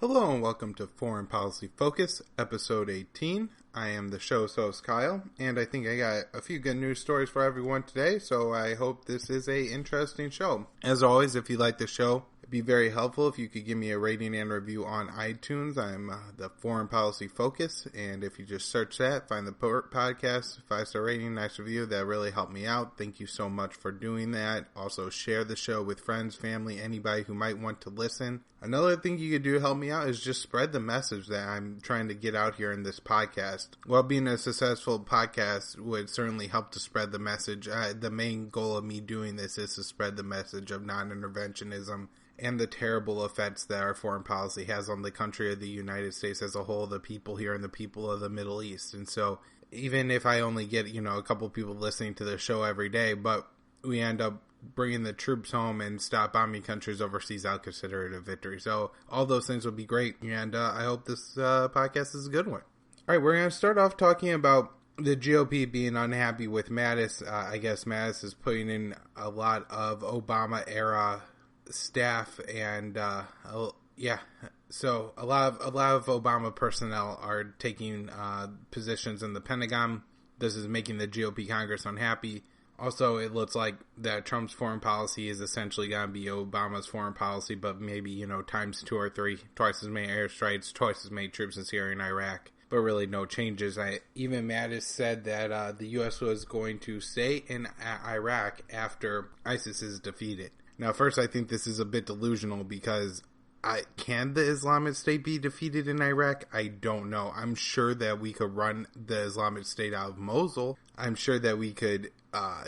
Hello and welcome to Foreign Policy Focus, episode 18. I am the show's host, Kyle, and I think I got a few good news stories for everyone today, so I hope this is a interesting show. As always, if you like the show, it'd be very helpful if you could give me a rating and review on iTunes. I'm the Foreign Policy Focus, and if you just search that, find the podcast, 5-star rating, nice review, that really helped me out. Thank you so much for doing that. Also, share the show with friends, family, anybody who might want to listen. Another thing you could do to help me out is just spread the message that I'm trying to get out here in this podcast. While being a successful podcast would certainly help to spread the message, the main goal of me doing this is to spread the message of non-interventionism and the terrible effects that our foreign policy has on the country of the United States as a whole, the people here and the people of the Middle East. And so even if I only get, a couple people listening to the show every day, but we end up bringing the troops home and stop bombing countries overseas, I'll consider it a victory. So all those things would be great, and I hope this podcast is a good one. All right, we're going to start off talking about the GOP being unhappy with Mattis. I guess Mattis is putting in a lot of Obama-era staff, and so a lot of Obama personnel are taking positions in the Pentagon. This is making the GOP Congress unhappy. Also, it looks like that Trump's foreign policy is essentially going to be Obama's foreign policy, but maybe, times 2 or 3, twice as many airstrikes, twice as many troops in Syria and Iraq, but really no changes. Even Mattis said that the U.S. was going to stay in Iraq after ISIS is defeated. Now, first, I think this is a bit delusional because can the Islamic State be defeated in Iraq? I don't know. I'm sure that we could run the Islamic State out of Mosul. I'm sure that we could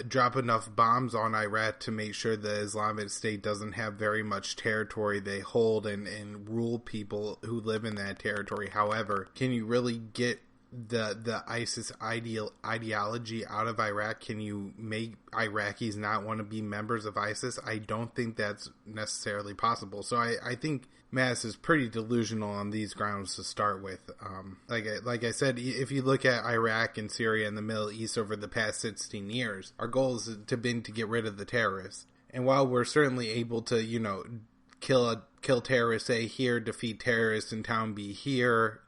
drop enough bombs on Iraq to make sure the Islamic State doesn't have very much territory they hold and rule people who live in that territory. However, can you really get the ISIS ideology out of Iraq? Can you make Iraqis not want to be members of ISIS? I don't think that's necessarily possible. So I think Mattis is pretty delusional on these grounds to start with. Like I said, if you look at Iraq and Syria and the Middle East over the past 16 years, our goal has been to get rid of the terrorists. And while we're certainly able to, kill terrorists A here, defeat terrorists in town B here,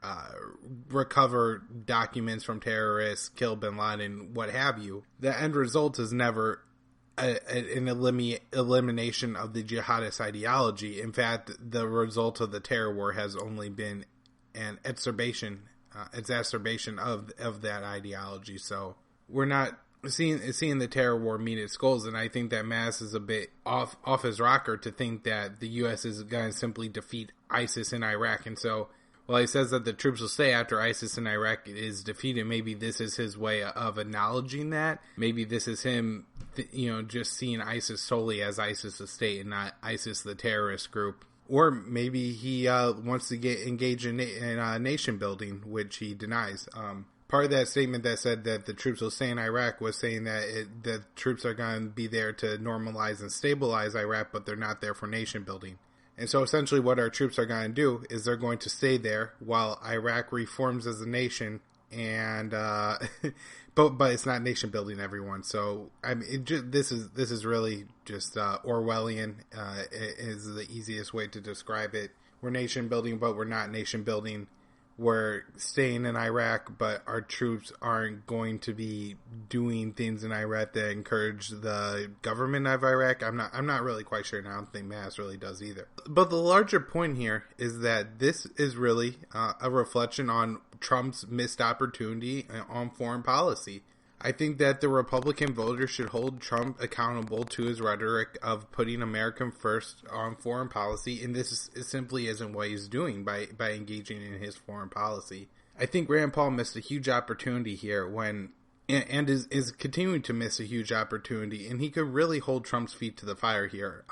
recover documents from terrorists, kill bin Laden, what have you, the end result is never an elimination of the jihadist ideology. In fact, the result of the terror war has only been an exacerbation of that ideology. So we're not seeing the terror war meet its goals, and I think that Mattis is a bit off his rocker to think that the U.S. is going to simply defeat ISIS in Iraq. And so, while he says that the troops will stay after ISIS in Iraq is defeated, maybe this is his way of acknowledging that. Maybe this is him, just seeing ISIS solely as ISIS the state and not ISIS the terrorist group. Or maybe he wants to engage in nation building, which he denies. Part of that statement that said that the troops will stay in Iraq was saying that the troops are going to be there to normalize and stabilize Iraq, but they're not there for nation building. And so essentially what our troops are going to do is they're going to stay there while Iraq reforms as a nation, and but it's not nation building, everyone. So I mean, this is really just Orwellian. Is the easiest way to describe it. We're nation building, but we're not nation building. We're staying in Iraq, but our troops aren't going to be doing things in Iraq that encourage the government of Iraq. I'm not really quite sure, and I don't think Mattis really does either. But the larger point here is that this is really a reflection on Trump's missed opportunity on foreign policy. I think that the Republican voters should hold Trump accountable to his rhetoric of putting American first on foreign policy, and this simply isn't what he's doing by engaging in his foreign policy. I think Rand Paul missed a huge opportunity here and is continuing to miss a huge opportunity, and he could really hold Trump's feet to the fire here.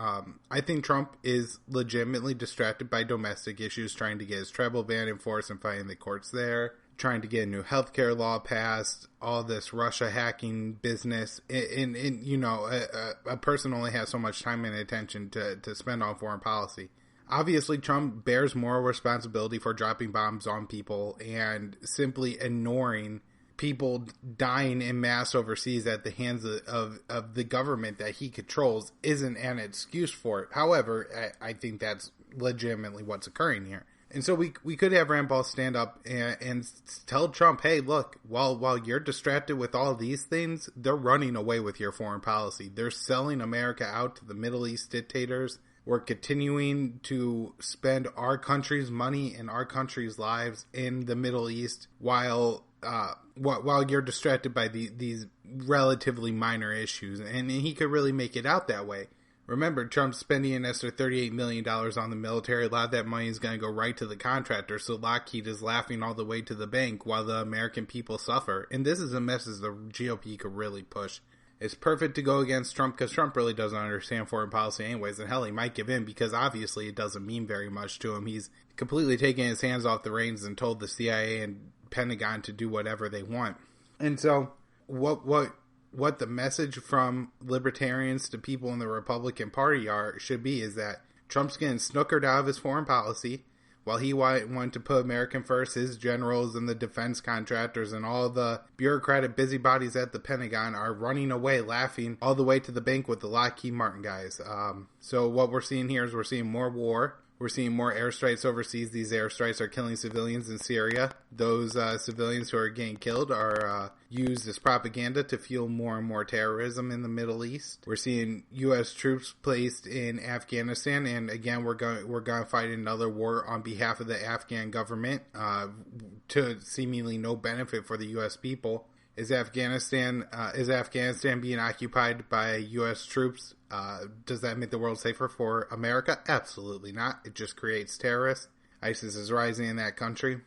I think Trump is legitimately distracted by domestic issues, trying to get his travel ban enforced and fighting the courts there, trying to get a new healthcare law passed, all this Russia hacking business, and a person only has so much time and attention to spend on foreign policy. Obviously, Trump bears moral responsibility for dropping bombs on people and simply ignoring people dying in mass overseas at the hands of the government that he controls isn't an excuse for it. However, I think that's legitimately what's occurring here. And so we could have Rand Paul stand up and tell Trump, hey, look, while you're distracted with all these things, they're running away with your foreign policy. They're selling America out to the Middle East dictators. We're continuing to spend our country's money and our country's lives in the Middle East while you're distracted by these relatively minor issues. And he could really make it out that way. Remember, Trump's spending an extra $38 million on the military. A lot of that money is going to go right to the contractor. So Lockheed is laughing all the way to the bank while the American people suffer. And this is a message the GOP could really push. It's perfect to go against Trump because Trump really doesn't understand foreign policy anyways. And hell, he might give in because obviously it doesn't mean very much to him. He's completely taken his hands off the reins and told the CIA and Pentagon to do whatever they want. And so what the message from libertarians to people in the Republican Party should be is that Trump's getting snookered out of his foreign policy while he wanted to put American first. His generals and the defense contractors and all the bureaucratic busybodies at the Pentagon are running away laughing all the way to the bank with the Lockheed Martin guys. So what we're seeing here is we're seeing more war. We're seeing more airstrikes overseas. These airstrikes are killing civilians in Syria. Those civilians who are getting killed are used as propaganda to fuel more and more terrorism in the Middle East. We're seeing U.S. troops placed in Afghanistan, and again, we're going to fight another war on behalf of the Afghan government to seemingly no benefit for the U.S. people. Is Afghanistan being occupied by U.S. troops? Does that make the world safer for America? Absolutely not. It just creates terrorists. ISIS is rising in that country.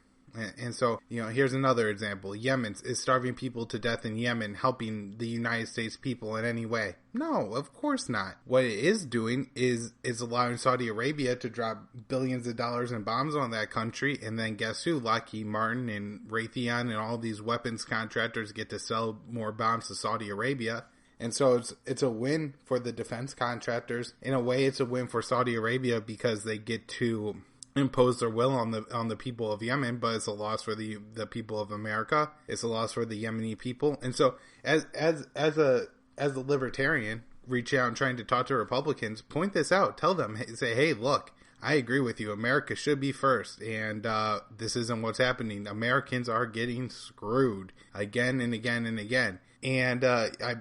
And so, here's another example. Yemen is starving people to death in Yemen, helping the United States people in any way? No, of course not. What it is doing is allowing Saudi Arabia to drop billions of dollars in bombs on that country, and then guess who? Lockheed Martin and Raytheon and all these weapons contractors get to sell more bombs to Saudi Arabia. And so it's a win for the defense contractors. In a way, it's a win for Saudi Arabia because they get to impose their will on the people of Yemen, but it's a loss for the people of America. It's a loss for the Yemeni people. And so as a libertarian, reach out and trying to talk to Republicans, point this out, tell them, say, hey, look, I agree with you. America should be first. And this isn't what's happening. Americans are getting screwed again and again and again. And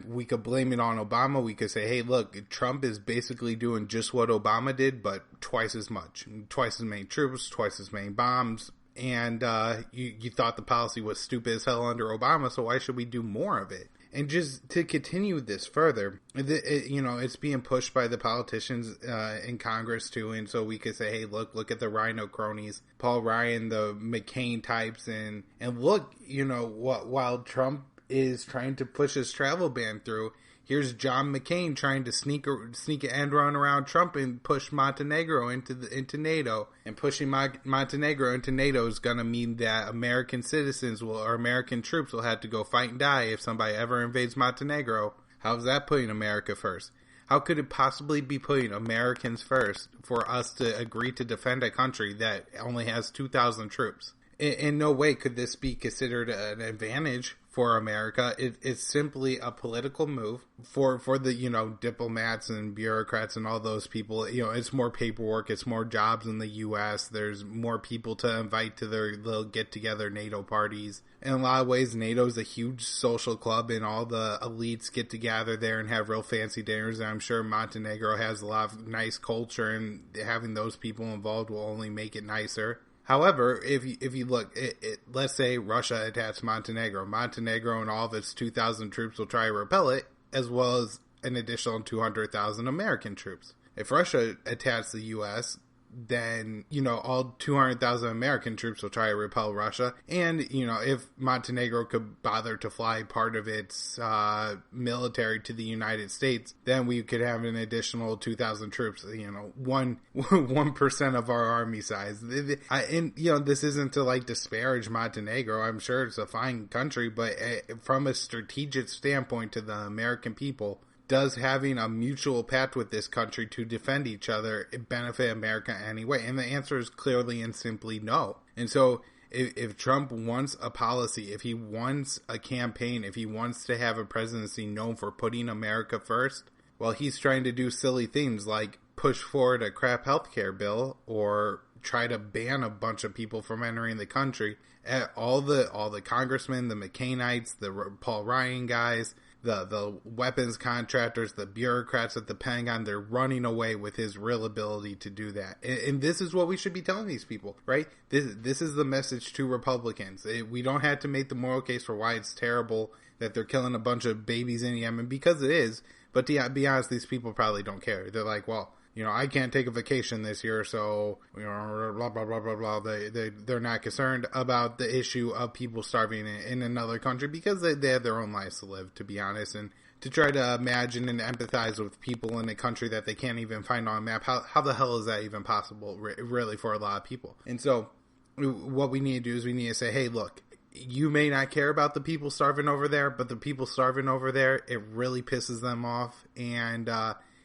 we could blame it on Obama. We could say, hey, look, Trump is basically doing just what Obama did, but twice as much. Twice as many troops, twice as many bombs. And you thought the policy was stupid as hell under Obama, so why should we do more of it? And just to continue this further, it's being pushed by the politicians in Congress too. And so we could say, hey, look at the Rhino cronies, Paul Ryan, the McCain types, and look, while Trump is trying to push his travel ban through, here's John McCain trying to sneak an end run around Trump and push Montenegro into NATO. And pushing Montenegro into NATO is going to mean that American citizens or American troops will have to go fight and die if somebody ever invades Montenegro. How's that putting America first? How could it possibly be putting Americans first for us to agree to defend a country that only has 2,000 troops? In no way could this be considered an advantage for America. It's simply a political move for the, diplomats and bureaucrats and all those people. It's more paperwork. It's more jobs in the U.S. There's more people to invite to their little get-together NATO parties. In a lot of ways, NATO's a huge social club, and all the elites get together there and have real fancy dinners. And I'm sure Montenegro has a lot of nice culture, and having those people involved will only make it nicer. However, if you look, let's say Russia attacks Montenegro. Montenegro and all of its 2,000 troops will try to repel it, as well as an additional 200,000 American troops. If Russia attacks the U.S., then, all 200,000 American troops will try to repel Russia. And, if Montenegro could bother to fly part of its military to the United States, then we could have an additional 2,000 troops, 1% of our army size. And this isn't to disparage Montenegro. I'm sure it's a fine country, but from a strategic standpoint to the American people, does having a mutual pact with this country to defend each other benefit America anyway? And the answer is clearly and simply no. And so if Trump wants a policy, if he wants a campaign, if he wants to have a presidency known for putting America first, well, he's trying to do silly things like push forward a crap healthcare bill or try to ban a bunch of people from entering the country. All the congressmen, the McCainites, the Paul Ryan guys, the weapons contractors, the bureaucrats at the Pentagon, they're running away with his real ability to do that. And this is what we should be telling these people, right? This is the message to Republicans. We don't have to make the moral case for why it's terrible that they're killing a bunch of babies in Yemen, because it is. But to be honest, these people probably don't care. They're like, well, I can't take a vacation this year, so, blah, blah, blah, blah, blah. They're not concerned about the issue of people starving in another country because they have their own lives to live, to be honest. And to try to imagine and empathize with people in a country that they can't even find on a map, how the hell is that even possible, really, for a lot of people? And so what we need to do is we need to say, hey, look, you may not care about the people starving over there, but the people starving over there, it really pisses them off, and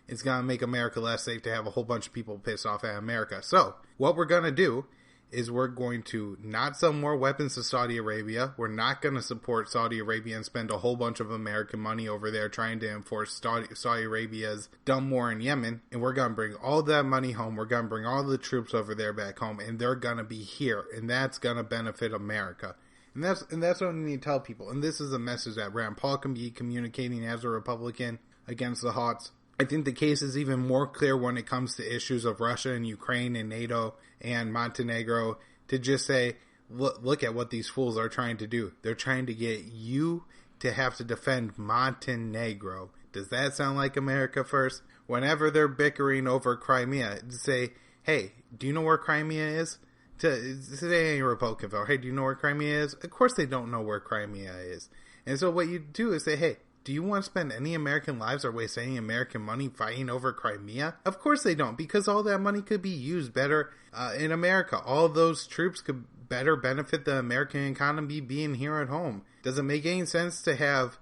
it's going to make America less safe to have a whole bunch of people pissed off at America. So what we're going to do is we're going to not sell more weapons to Saudi Arabia. We're not going to support Saudi Arabia and spend a whole bunch of American money over there trying to enforce Saudi Arabia's dumb war in Yemen. And we're going to bring all that money home. We're going to bring all the troops over there back home, and they're going to be here. And that's going to benefit America. And that's what we need to tell people. And this is a message that Rand Paul can be communicating as a Republican against the Hawks. I think the case is even more clear when it comes to issues of Russia and Ukraine and NATO and Montenegro, to just say, look at what these fools are trying to do. They're trying to get you to have to defend Montenegro. Does that sound like America first? Whenever they're bickering over Crimea, say, hey, do you know where Crimea is? Today ain't Republican vote. Hey, do you know where Crimea is? Of course they don't know where Crimea is. And so what you do is say, hey, do you want to spend any American lives or waste any American money fighting over Crimea? Of course they don't, because all that money could be used better in America. All those troops could better benefit the American economy being here at home. Does it make any sense to have,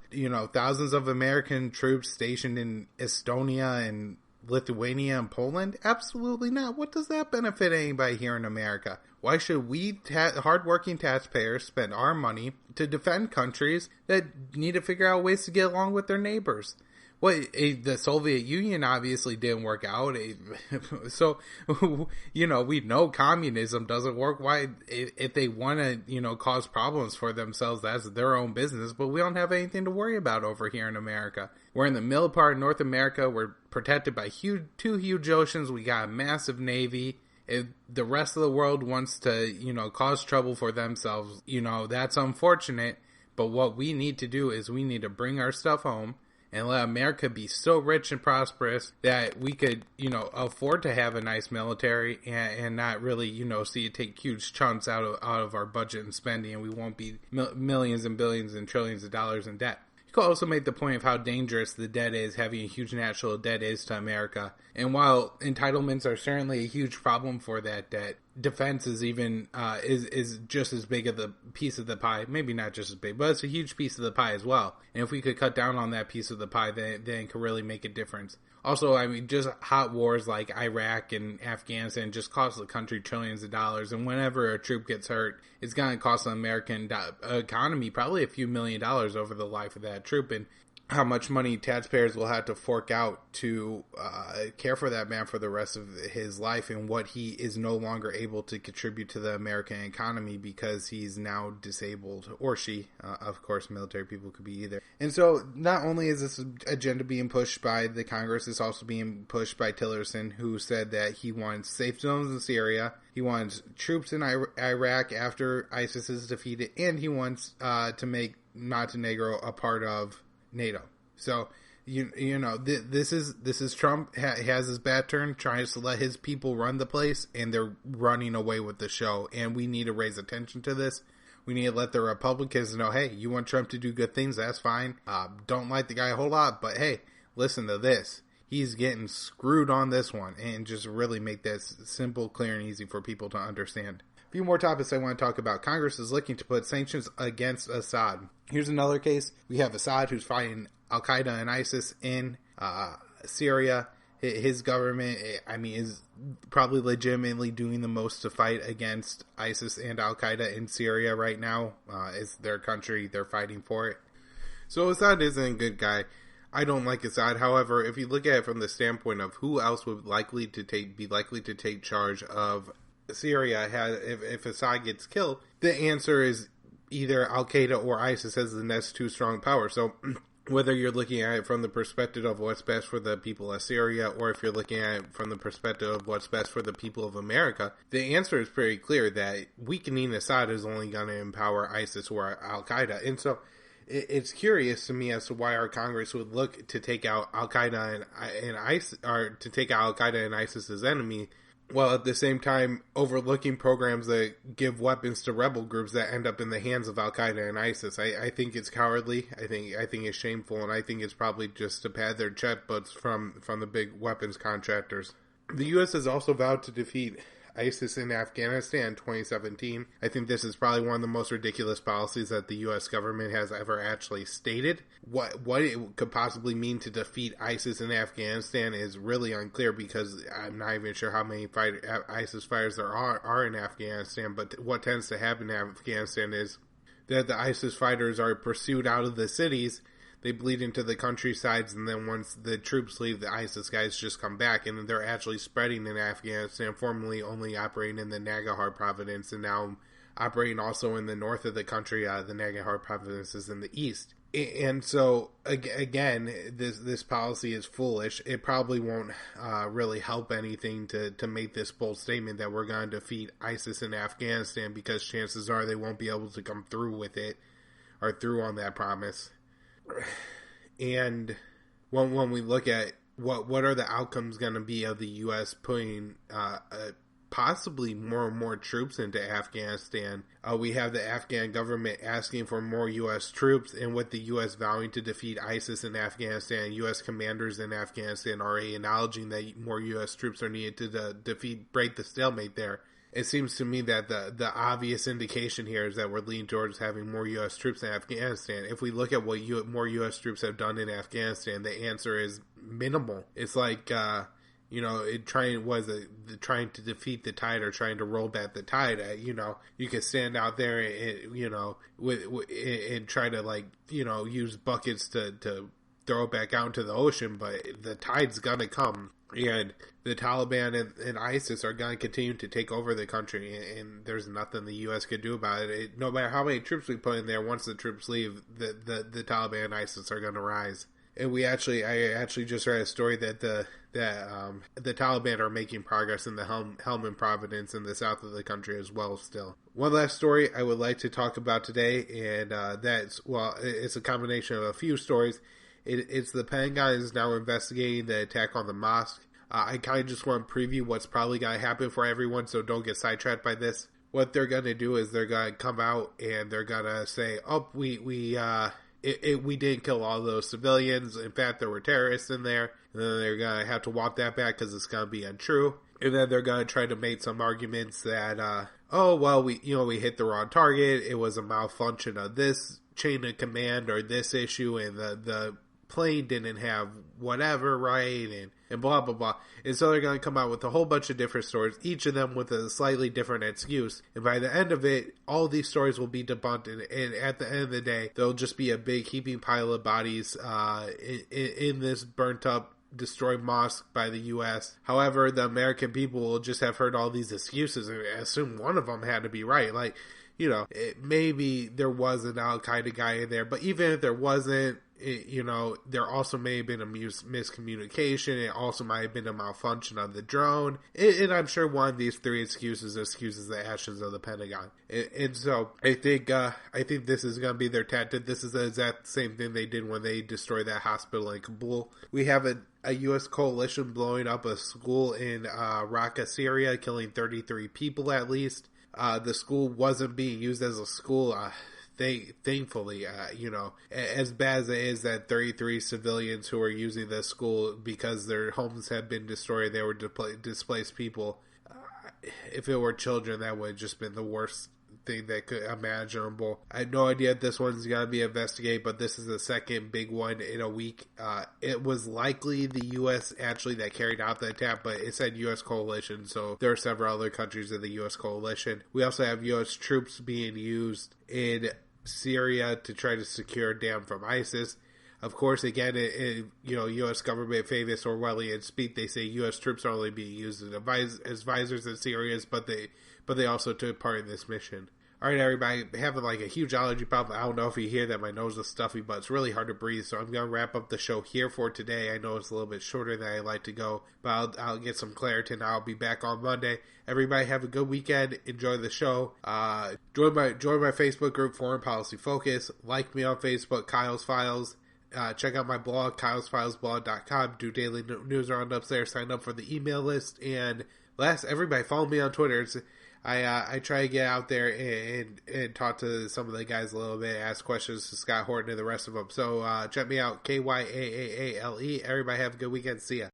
thousands of American troops stationed in Estonia and Lithuania and Poland? Absolutely not. What does that benefit anybody here in America? Why should we hardworking taxpayers spend our money to defend countries that need to figure out ways to get along with their neighbors? The Soviet Union obviously didn't work out. So, we know communism doesn't work. Why, if they want to, cause problems for themselves, that's their own business. But we don't have anything to worry about over here in America. We're in the middle part of North America. We're protected by two huge oceans. We got a massive navy. If the rest of the world wants to, cause trouble for themselves, that's unfortunate. But what we need to do is we need to bring our stuff home and let America be so rich and prosperous that we could, afford to have a nice military and not really, see it take huge chunks out of our budget and spending, and we won't be millions and billions and trillions of dollars in debt. You could also make the point of how dangerous the debt is, having a huge national debt is to America. And while entitlements are certainly a huge problem for that debt, defense is even is just as big of the piece of the pie. Maybe not just as big, but it's a huge piece of the pie as well. And if we could cut down on that piece of the pie, then it could really make a difference. Also, just hot wars like Iraq and Afghanistan just cost the country trillions of dollars. And whenever a troop gets hurt, it's going to cost the American economy probably a few $1 million over the life of that troop. And how much money taxpayers will have to fork out to care for that man for the rest of his life, and what he is no longer able to contribute to the American economy because he's now disabled, or she. Of course, military people could be either. And so not only is this agenda being pushed by the Congress, it's also being pushed by Tillerson, who said that he wants safe zones in Syria, he wants troops in Iraq after ISIS is defeated, and he wants to make Montenegro a part of NATO. So this is Trump has his bad turn, tries to let his people run the place, and they're running away with the show. And we need to raise attention to this. We need to let the Republicans know, hey, you want Trump to do good things, that's fine. Don't like the guy a whole lot, but hey, listen to this. He's getting screwed on this one, and just really make this simple, clear, and easy for people to understand. A few more topics I want to talk about. Congress is looking to put sanctions against Assad. Here's another case. We have Assad, who's fighting Al-Qaeda and ISIS in Syria. His government, is probably legitimately doing the most to fight against ISIS and Al-Qaeda in Syria right now. It's their country. They're fighting for it. So Assad isn't a good guy. I don't like Assad. However, if you look at it from the standpoint of who else would be likely to take charge of Syria if Assad gets killed, the answer is either Al-Qaeda or ISIS as the next two strong powers. So whether you're looking at it from the perspective of what's best for the people of Syria, or if you're looking at it from the perspective of what's best for the people of America, the answer is pretty clear that weakening Assad is only going to empower ISIS or Al-Qaeda. And so it's curious to me as to why our Congress would look to take out Al-Qaeda and ISIS, or to take out Al-Qaeda and ISIS as enemy, while at the same time overlooking programs that give weapons to rebel groups that end up in the hands of Al-Qaeda and ISIS. I think it's cowardly. I think it's shameful, and I think it's probably just to pad their checkbooks from the big weapons contractors. The U.S. has also vowed to defeat ISIS in Afghanistan in 2017. I think this is probably one of the most ridiculous policies that the U.S. government has ever actually stated. What it could possibly mean to defeat ISIS in Afghanistan is really unclear, because I'm not even sure how many ISIS fighters there are in Afghanistan. But what tends to happen in Afghanistan is that the ISIS fighters are pursued out of the cities. They bleed into the countrysides, and then once the troops leave, the ISIS guys just come back, and they're actually spreading in Afghanistan, formerly only operating in the Nangarhar province, and now operating also in the north of the country. The Nangarhar province is in the east. And so, again, this policy is foolish. It probably won't really help anything to make this bold statement that we're going to defeat ISIS in Afghanistan, because chances are they won't be able to come through with it, or through on that promise. And when we look at what are the outcomes going to be of the U.S. putting possibly more and more troops into Afghanistan, we have the Afghan government asking for more U.S. troops, and with the U.S. vowing to defeat ISIS in Afghanistan, U.S. commanders in Afghanistan are acknowledging that more U.S. troops are needed to break the stalemate there. It seems to me that the obvious indication here is that we're leaning towards having more U.S. troops in Afghanistan. If we look at what more U.S. troops have done in Afghanistan, the answer is minimal. It's like, trying to defeat the tide, or trying to roll back the tide. You can stand out there and try to use buckets to throw it back out into the ocean, but the tide's gonna come. And the Taliban and ISIS are going to continue to take over the country, and there's nothing the U.S. could do about it. No matter how many troops we put in there, once the troops leave, the Taliban and ISIS are going to rise. And I actually just read a story that the Taliban are making progress in the Helmand province in the south of the country as well still. One last story I would like to talk about today, and it's a combination of a few stories. It's the Pentagon is now investigating the attack on the mosque. I kind of just want to preview what's probably going to happen for everyone, so don't get sidetracked by this. What they're going to do is they're going to come out and they're going to say, "Oh, we didn't kill all those civilians. In fact, there were terrorists in there." And then they're going to have to walk that back because it's going to be untrue. And then they're going to try to make some arguments that, we hit the wrong target. It was a malfunction of this chain of command or this issue, and the plane didn't have whatever, right, and blah, blah, blah. And so they're going to come out with a whole bunch of different stories, each of them with a slightly different excuse. And by the end of it, all these stories will be debunked, and at the end of the day, there'll just be a big heaping pile of bodies in this burnt-up, destroyed mosque by the U.S. However, the American people will just have heard all these excuses and assume one of them had to be right. Maybe there was an Al-Qaeda guy in there, but even if there wasn't, there also may have been a miscommunication. It also might have been a malfunction of the drone. And I'm sure one of these three excuses the actions of the Pentagon. And so I think this is going to be their tactic. This is the exact same thing they did when they destroyed that hospital in Kabul. We have a U.S. coalition blowing up a school in Raqqa, Syria, killing 33 people at least. The school wasn't being used as a school. Thankfully, as bad as it is that 33 civilians who are using this school because their homes have been destroyed, they were displaced people. If it were children, that would have just been the worst thing that could imaginable. I have no idea if this one's going to be investigated, but this is the second big one in a week. It was likely the U.S. actually that carried out the attack, but it said U.S. coalition, so there are several other countries in the U.S. coalition. We also have U.S. troops being used in Syria to try to secure a dam from ISIS. Of course, again, U.S. government famous Orwellian speak. They say U.S. troops are only being used as advisors in Syria, but they also took part in this mission. All right, everybody, having like a huge allergy problem. I don't know if you hear that my nose is stuffy, but it's really hard to breathe. So I'm going to wrap up the show here for today. I know it's a little bit shorter than I like to go, but I'll get some clarity and I'll be back on Monday. Everybody have a good weekend. Enjoy the show. Join my Facebook group, Foreign Policy Focus. Like me on Facebook, Kyle's Files. Check out my blog, kylesfilesblog.com. Do daily news roundups there. Sign up for the email list. And everybody follow me on Twitter. I try to get out there and talk to some of the guys a little bit, ask questions to Scott Horton and the rest of them. So check me out, KYAAALE. Everybody have a good weekend. See ya.